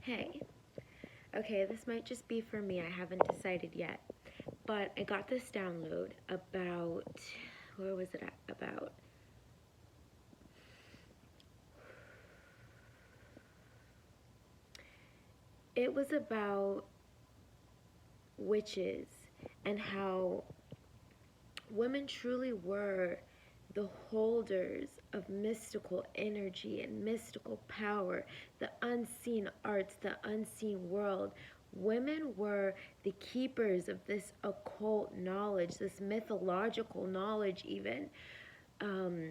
Hey, okay, this might just be for me. I haven't decided yet. But I got this download about, where was it about? It was about witches and how women truly were the holders of mystical energy and mystical power, the unseen arts, the unseen world. Women were the keepers of this occult knowledge, this mythological knowledge, even. Um,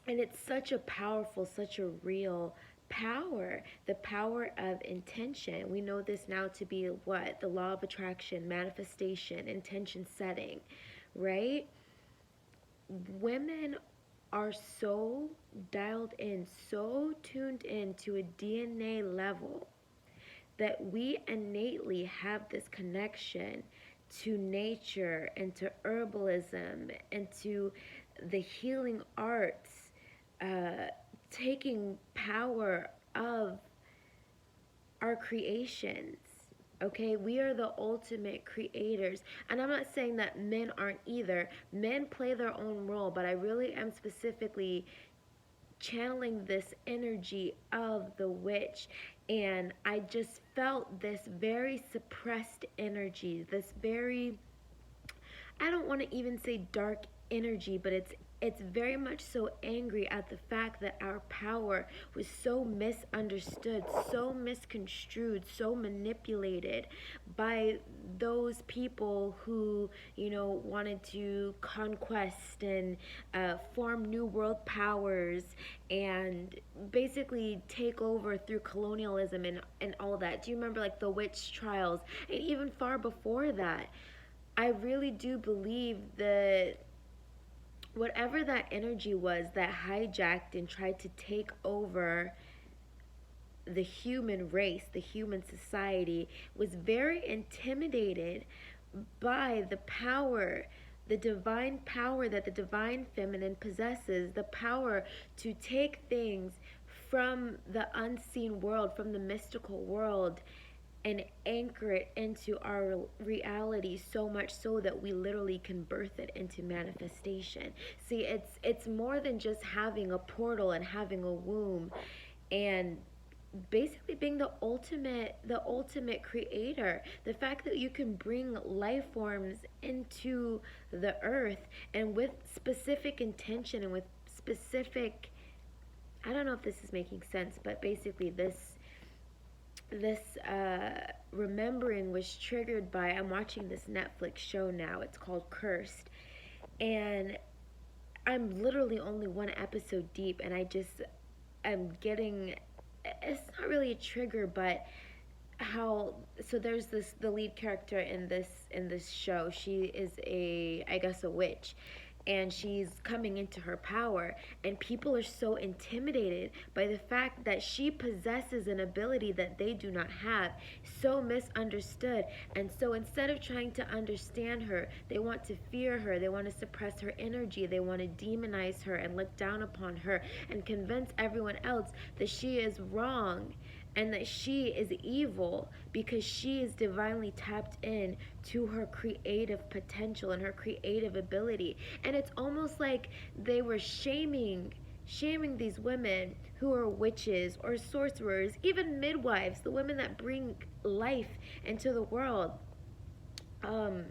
and it's such a powerful, such a real power, the power of intention. We know this now to be what? The law of attraction, manifestation, intention setting, right? Women are so dialed in, so tuned in to a DNA level that we innately have this connection to nature and to herbalism and to the healing arts, uh, taking power of our creations. Okay, we are the ultimate creators. And I'm not saying that men aren't either. Men play their own role, but I really am specifically channeling this energy of the witch. And I just felt this very suppressed energy, this very, I don't want to even say dark energy, but it's very much so angry at the fact that our power was so misunderstood, so misconstrued, so manipulated by those people who, wanted to conquest and form new world powers and basically take over through colonialism and all that. Do you remember like the witch trials? And even far before that, I really do believe that whatever that energy was that hijacked and tried to take over the human race, the human society, was very intimidated by the power, the divine power that the divine feminine possesses, the power to take things from the unseen world, from the mystical world, and anchor it into our reality, so much so that we literally can birth it into manifestation. See, it's more than just having a portal and having a womb and basically being the ultimate creator. The fact that you can bring life forms into the earth and with specific intention and with specific, I don't know if this is making sense, but basically this remembering was triggered by, I'm watching this Netflix show now. It's called Cursed. And I'm literally only one episode deep, and I'm getting, it's not really a trigger, but how, so there's the lead character in this show. She is I guess a witch, and she's coming into her power, and people are so intimidated by the fact that she possesses an ability that they do not have, so misunderstood. And so instead of trying to understand her, they want to fear her, they want to suppress her energy, they want to demonize her and look down upon her and convince everyone else that she is wrong and that she is evil because she is divinely tapped in to her creative potential and her creative ability. And it's almost like they were shaming these women who are witches or sorcerers, even midwives, the women that bring life into the world, um,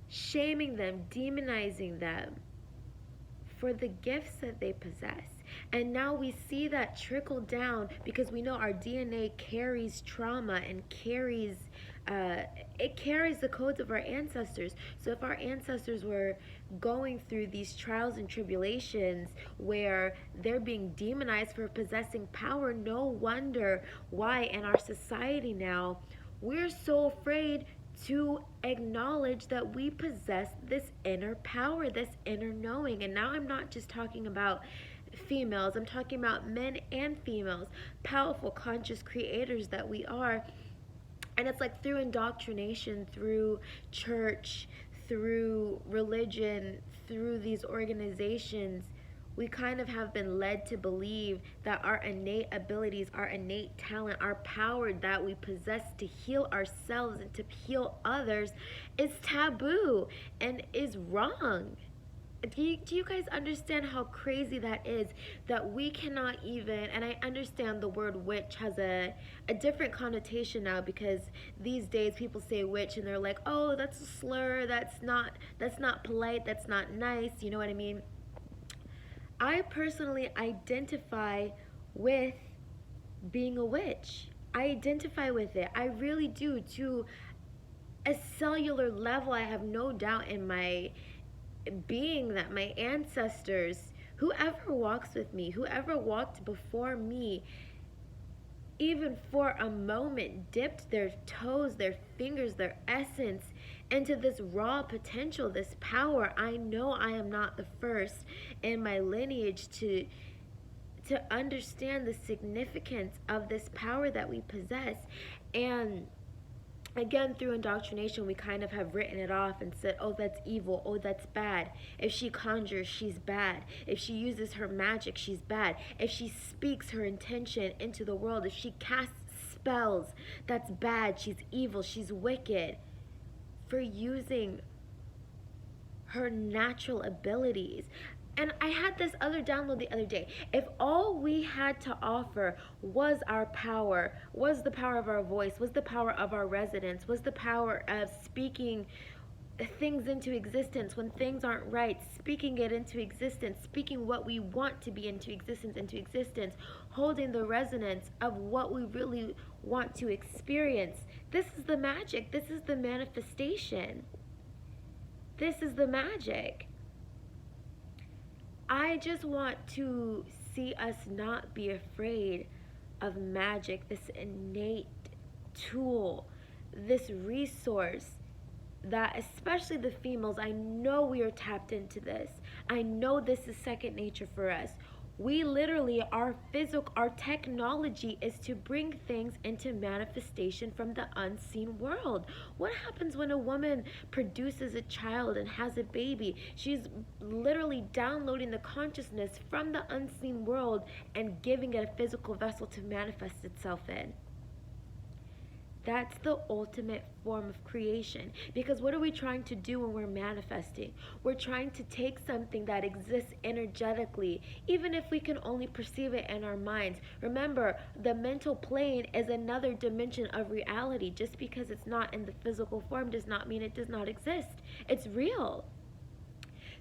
shaming them, demonizing them for the gifts that they possess. And now we see that trickle down because we know our DNA carries trauma and it carries the codes of our ancestors. So if our ancestors were going through these trials and tribulations where they're being demonized for possessing power, no wonder why in our society now we're so afraid to acknowledge that we possess this inner power, this inner knowing. And now I'm not just talking about females, I'm talking about men and females, powerful, conscious creators that we are. And it's like through indoctrination, through church, through religion, through these organizations, we kind of have been led to believe that our innate abilities, our innate talent, our power that we possess to heal ourselves and to heal others is taboo and is wrong. Do you guys understand how crazy that is? That we cannot even, and I understand the word witch has a different connotation now, because these days people say witch and they're like, oh, that's a slur, that's not polite, that's not nice, you know what I mean? I personally identify with being a witch. I identify with it. I really do. To a cellular level, I have no doubt in my being that my ancestors, whoever walks with me, whoever walked before me, even for a moment dipped their toes, their fingers, their essence into this raw potential, this power. I know I am not the first in my lineage to understand the significance of this power that we possess. And again, through indoctrination, we kind of have written it off and said, oh, that's evil, oh, that's bad. If she conjures, she's bad. If she uses her magic, she's bad. If she speaks her intention into the world, if she casts spells, that's bad, she's evil, she's wicked. For using her natural abilities. And I had this other download the other day. If all we had to offer was our power, was the power of our voice, was the power of our resonance, was the power of speaking things into existence when things aren't right, speaking it into existence, speaking what we want to be into existence, holding the resonance of what we really want to experience. This is the magic. This is the manifestation. This is the magic. I just want to see us not be afraid of magic, this innate tool, this resource that, especially the females, I know we are tapped into this. I know this is second nature for us. We literally, our technology is to bring things into manifestation from the unseen world. What happens when a woman produces a child and has a baby? She's literally downloading the consciousness from the unseen world and giving it a physical vessel to manifest itself in. That's the ultimate form of creation. Because what are we trying to do when we're manifesting? We're trying to take something that exists energetically, even if we can only perceive it in our minds. Remember, the mental plane is another dimension of reality. Just because it's not in the physical form does not mean it does not exist. It's real.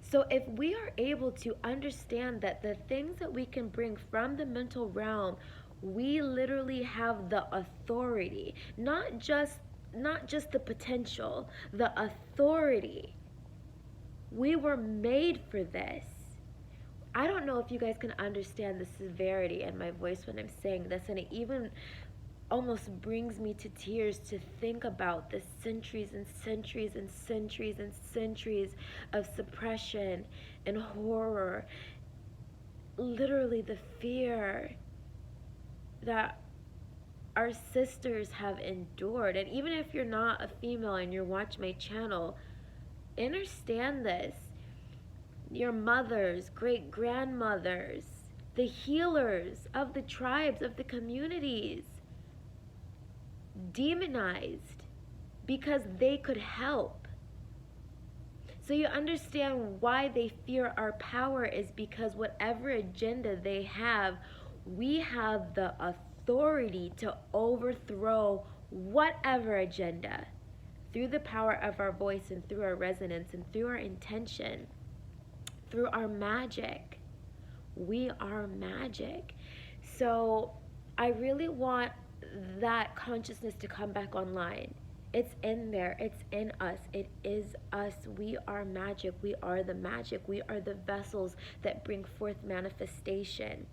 So if we are able to understand that the things that we can bring from the mental realm, we literally have the authority, not just the potential, the authority. We were made for this. I don't know if you guys can understand the severity in my voice when I'm saying this, and it even almost brings me to tears to think about the centuries and centuries and centuries and centuries of suppression and horror. Literally the fear that our sisters have endured. And even if you're not a female and you're watching my channel, understand this. Your mothers, great grandmothers, the healers of the tribes, of the communities, demonized because they could help. So you understand why they fear our power is because whatever agenda they have, we have the authority to overthrow whatever agenda through the power of our voice and through our resonance and through our intention, through our magic. We are magic. So I really want that consciousness to come back online. It's in there. It's in us. It is us. We are magic. We are the magic. We are the vessels that bring forth manifestation.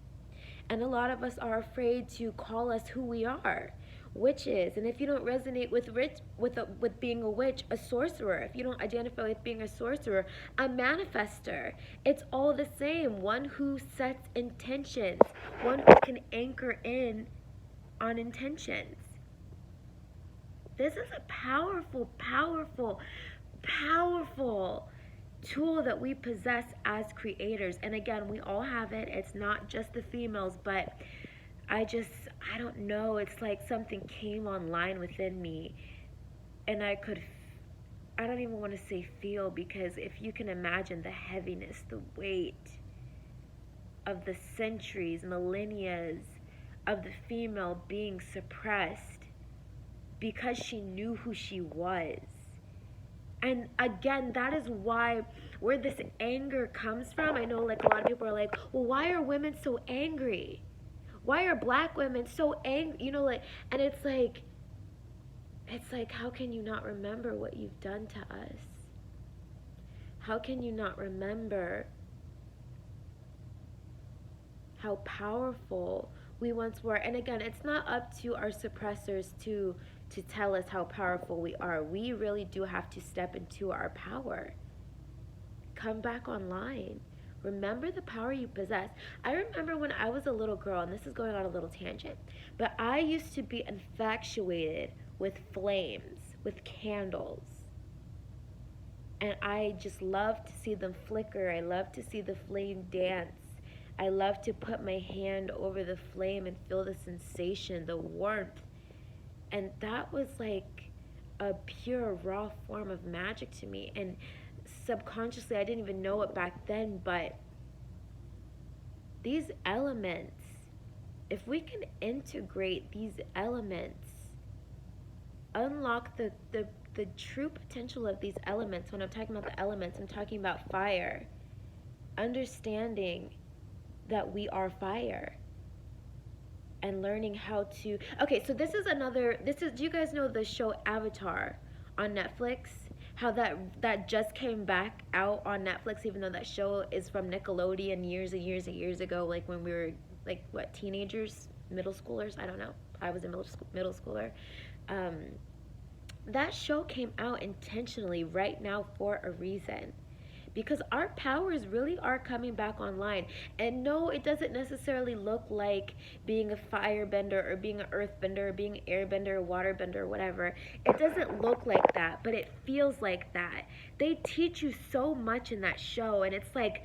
And a lot of us are afraid to call us who we are, witches. And if you don't resonate with being a witch, a sorcerer. If you don't identify with being a sorcerer, a manifester. It's all the same. One who sets intentions. One who can anchor in on intentions. This is a powerful, powerful, powerful tool that we possess as creators. And again, we all have it. It's not just the females, but I don't know. It's like something came online within me, and I don't even want to say feel, because if you can imagine the heaviness, the weight of the centuries, millennia of the female being suppressed because she knew who she was. And again, that is where this anger comes from. I know like a lot of people are like, well, why are women so angry? Why are black women so angry? You know, like, and it's like, how can you not remember what you've done to us? How can you not remember how powerful we once were? And again, it's not up to our suppressors to tell us how powerful we are. We really do have to step into our power. Come back online. Remember the power you possess. I remember when I was a little girl, and this is going on a little tangent, but I used to be infatuated with flames, with candles. And I just loved to see them flicker. I loved to see the flame dance. I loved to put my hand over the flame and feel the sensation, the warmth. And that was like a pure, raw form of magic to me. And subconsciously, I didn't even know it back then, but these elements, if we can integrate these elements, unlock the true potential of these elements. When I'm talking about the elements, I'm talking about fire. Understanding that we are fire. And learning how to... Okay, so do you guys know the show Avatar on Netflix? How that just came back out on Netflix, even though that show is from Nickelodeon years and years and years ago, like when we were, like, what, teenagers? Middle schoolers? I don't know. I was a middle schooler. That show came out intentionally right now for a reason. Because our powers really are coming back online. And no, it doesn't necessarily look like being a firebender or being an earthbender or being an airbender or waterbender or whatever. It doesn't look like that, but it feels like that. They teach you so much in that show, and it's like,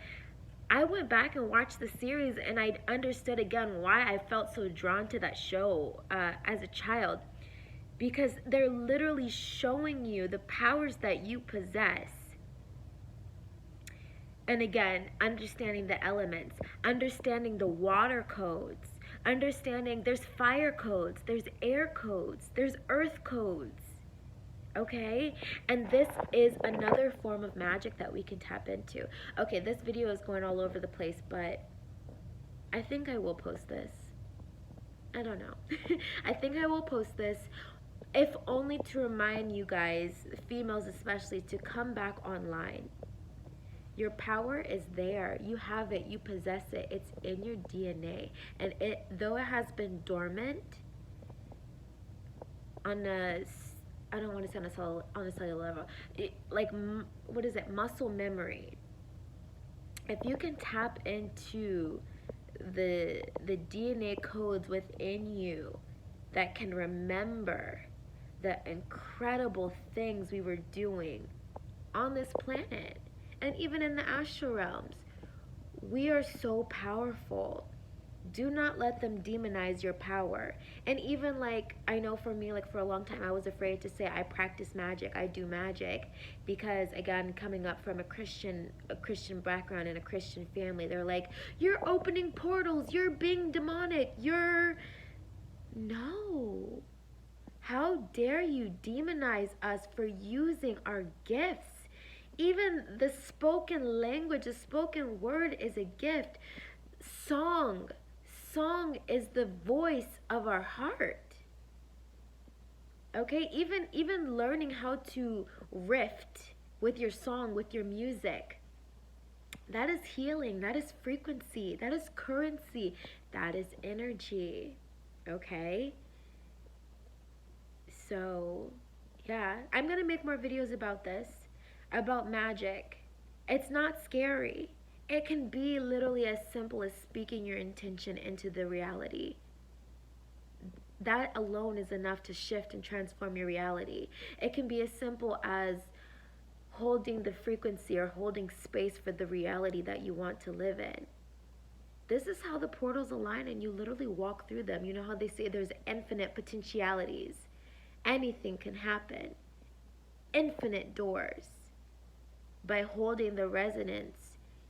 I went back and watched the series, and I understood again why I felt so drawn to that show as a child. Because they're literally showing you the powers that you possess. And again, understanding the elements, understanding the water codes, understanding there's fire codes, there's air codes, there's earth codes, okay? And this is another form of magic that we can tap into. Okay, this video is going all over the place, but I think I will post this. I don't know. I think I will post this, if only to remind you guys, females especially, to come back online. Your power is there. You have it. You possess it. It's in your DNA. And though it has been dormant on a, I don't want to say on a cellular level, what is it? Muscle memory. If you can tap into the DNA codes within you that can remember the incredible things we were doing on this planet, and even in the astral realms, we are so powerful. Do not let them demonize your power. And even like, I know for me, like for a long time, I was afraid to say I practice magic, I do magic, because again, coming up from a Christian background and a Christian family, they're like, you're opening portals, you're being demonic, no. How dare you demonize us for using our gifts? Even the spoken language, the spoken word is a gift. Song is the voice of our heart. Okay, even learning how to rift with your song, with your music, that is healing, that is frequency, that is currency, that is energy. Okay? So, yeah, I'm gonna make more videos about this. About magic. It's not scary. It can be literally as simple as speaking your intention into the reality. That alone is enough to shift and transform your reality. It can be as simple as holding the frequency or holding space for the reality that you want to live in. This is how the portals align, and you literally walk through them. You know how they say there's infinite potentialities. Anything can happen. Infinite doors. By holding the resonance,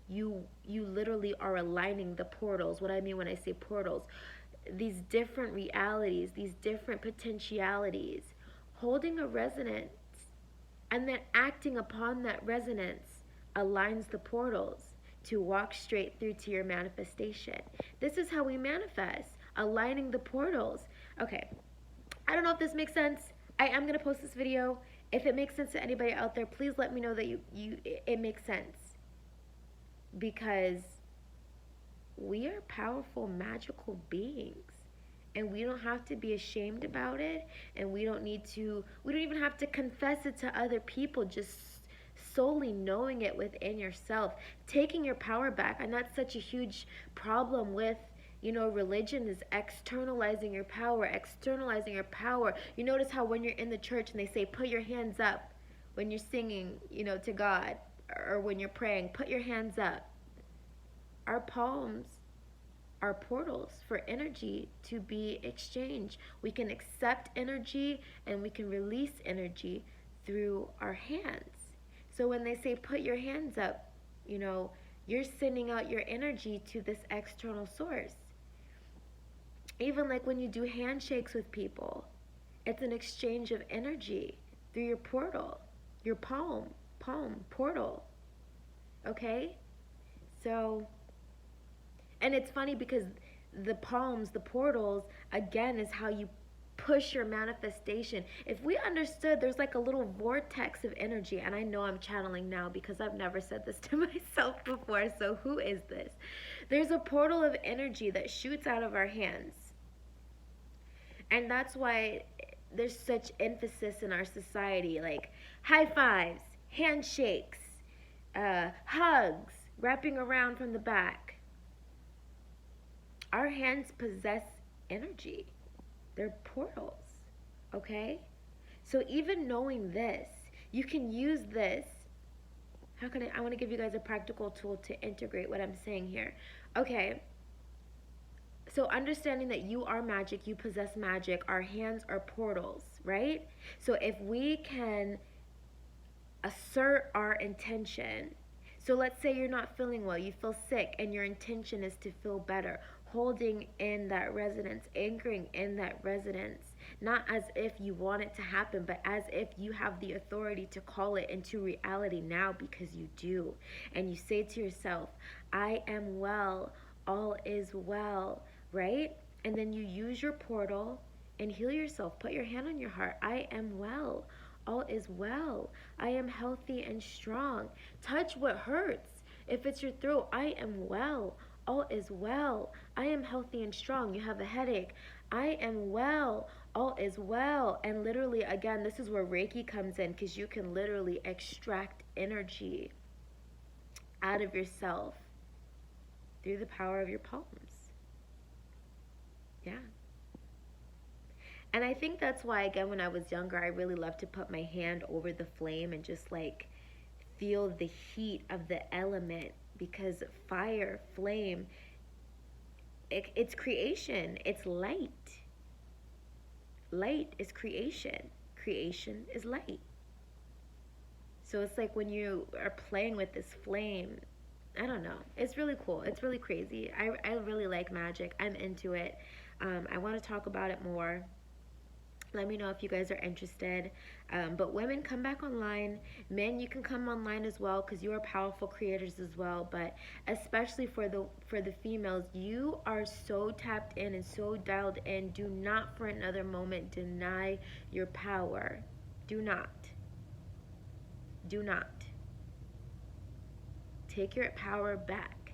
you literally are aligning the portals. What I mean when I say portals, these different realities, these different potentialities, holding a resonance and then acting upon that resonance aligns the portals to walk straight through to your manifestation. This is how we manifest, aligning the portals. Okay, I don't know if this makes sense. I am going to post this video. If it makes sense to anybody out there, please let me know that it makes sense. Because we are powerful, magical beings. And we don't have to be ashamed about it. And we don't even have to confess it to other people. Just solely knowing it within yourself, taking your power back. And that's such a huge problem with, religion, is externalizing your power, You notice how when you're in the church and they say, put your hands up when you're singing, to God, or when you're praying, put your hands up. Our palms are portals for energy to be exchanged. We can accept energy and we can release energy through our hands. So when they say put your hands up, you're sending out your energy to this external source. Even like when you do handshakes with people, it's an exchange of energy through your portal, your palm portal. Okay? So, and it's funny because the palms, the portals, again, is how you push your manifestation. If we understood there's like a little vortex of energy, and I know I'm channeling now because I've never said this to myself before, so who is this? There's a portal of energy that shoots out of our hands. And that's why there's such emphasis in our society, like high fives, handshakes, hugs, wrapping around from the back. Our hands possess energy. They're portals, okay? So even knowing this, you can use this. I want to give you guys a practical tool to integrate what I'm saying here. Okay, so understanding that you are magic, you possess magic, our hands are portals, right? So if we can assert our intention, so let's say you're not feeling well, you feel sick, and your intention is to feel better. Holding in that resonance, anchoring in that resonance, not as if you want it to happen, but as if you have the authority to call it into reality now, because you do. And you say to yourself, I am well, all is well, right? And then you use your portal and heal yourself. Put your hand on your heart. I am well, all is well. I am healthy and strong. Touch what hurts. If it's your throat, I am well, all is well. I am healthy and strong. You have a headache. I am well. All is well. And literally, again, this is where Reiki comes in, because you can literally extract energy out of yourself through the power of your palms. Yeah. And I think that's why, again, when I was younger, I really loved to put my hand over the flame and just like feel the heat of the element, because fire, flame, it's creation. It's light. Light is creation. Creation is light. So it's like when you are playing with this flame, I don't know. It's really cool. It's really crazy. I really like magic. I'm into it. I want to talk about it more. Let me know if you guys are interested. But women, come back online. Men, you can come online as well, because you are powerful creators as well. But especially for the females, you are so tapped in and so dialed in. Do not for another moment deny your power. Do not. Do not. Take your power back.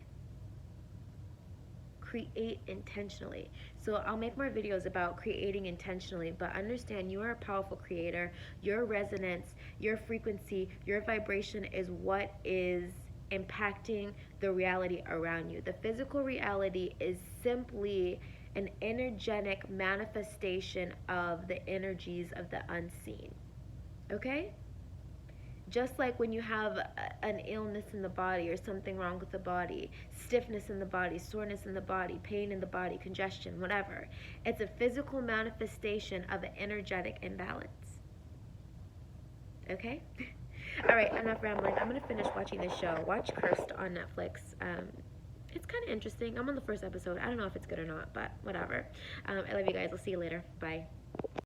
Create intentionally. So I'll make more videos about creating intentionally, but understand you are a powerful creator. Your resonance, your frequency, your vibration is what is impacting the reality around you. The physical reality is simply an energetic manifestation of the energies of the unseen. Okay? Just like when you have an illness in the body or something wrong with the body, stiffness in the body, soreness in the body, pain in the body, congestion, whatever. It's a physical manifestation of an energetic imbalance. Okay? All right, enough rambling. I'm going to finish watching this show. Watch Cursed on Netflix. It's kind of interesting. I'm on the first episode. I don't know if it's good or not, but whatever. I love you guys. I'll see you later. Bye.